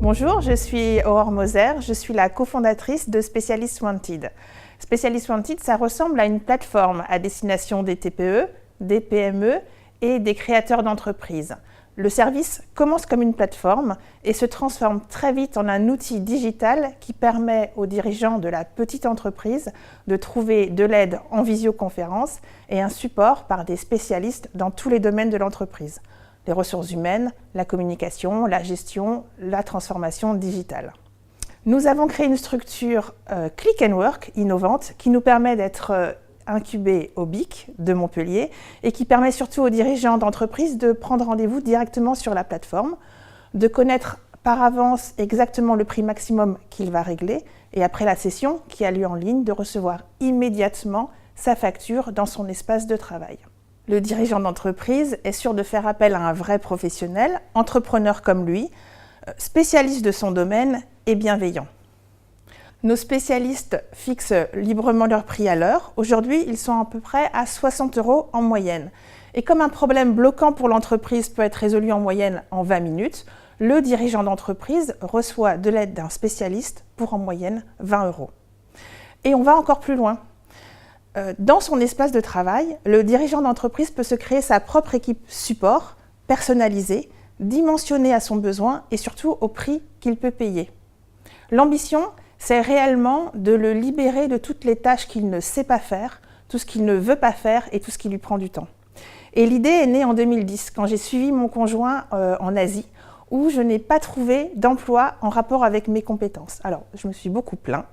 Bonjour, je suis Aurore Moser, je suis la cofondatrice de Specialist Wanted. Specialist Wanted, ça ressemble à une plateforme à destination des TPE, des PME et des créateurs d'entreprises. Le service commence comme une plateforme et se transforme très vite en un outil digital qui permet aux dirigeants de la petite entreprise de trouver de l'aide en visioconférence et un support par des spécialistes dans tous les domaines de l'entreprise. Les ressources humaines, la communication, la gestion, la transformation digitale. Nous avons créé une structure Click and Work innovante qui nous permet d'être incubés au BIC de Montpellier et qui permet surtout aux dirigeants d'entreprise de prendre rendez-vous directement sur la plateforme, de connaître par avance exactement le prix maximum qu'il va régler et après la session qui a lieu en ligne, de recevoir immédiatement sa facture dans son espace de travail. Le dirigeant d'entreprise est sûr de faire appel à un vrai professionnel, entrepreneur comme lui, spécialiste de son domaine et bienveillant. Nos spécialistes fixent librement leur prix à l'heure. Aujourd'hui, ils sont à peu près à 60 € en moyenne. Et comme un problème bloquant pour l'entreprise peut être résolu en moyenne en 20 minutes, le dirigeant d'entreprise reçoit de l'aide d'un spécialiste pour en moyenne 20 €. Et on va encore plus loin. Dans son espace de travail, le dirigeant d'entreprise peut se créer sa propre équipe support, personnalisée, dimensionnée à son besoin et surtout au prix qu'il peut payer. L'ambition, c'est réellement de le libérer de toutes les tâches qu'il ne sait pas faire, tout ce qu'il ne veut pas faire et tout ce qui lui prend du temps. Et l'idée est née en 2010, quand j'ai suivi mon conjoint en Asie, où je n'ai pas trouvé d'emploi en rapport avec mes compétences. Alors, je me suis beaucoup plaint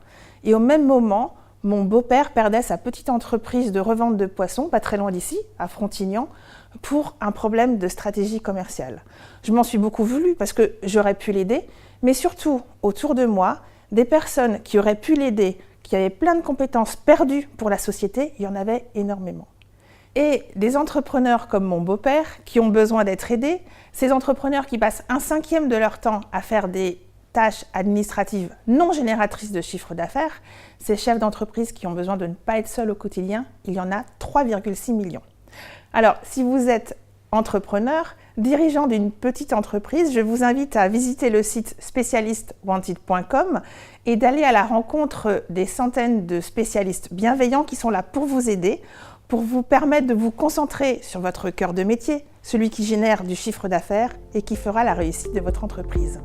et au même moment, mon beau-père perdait sa petite entreprise de revente de poissons, pas très loin d'ici, à Frontignan, pour un problème de stratégie commerciale. Je m'en suis beaucoup voulu parce que j'aurais pu l'aider, mais surtout, autour de moi, des personnes qui auraient pu l'aider, qui avaient plein de compétences perdues pour la société, il y en avait énormément. Et des entrepreneurs comme mon beau-père qui ont besoin d'être aidés, ces entrepreneurs qui passent 1/5 de leur temps à faire des tâches administratives non génératrices de chiffre d'affaires, ces chefs d'entreprise qui ont besoin de ne pas être seuls au quotidien, il y en a 3,6 millions. Alors, si vous êtes entrepreneur, dirigeant d'une petite entreprise, je vous invite à visiter le site specialistwanted.com et d'aller à la rencontre des centaines de spécialistes bienveillants qui sont là pour vous aider, pour vous permettre de vous concentrer sur votre cœur de métier, celui qui génère du chiffre d'affaires et qui fera la réussite de votre entreprise.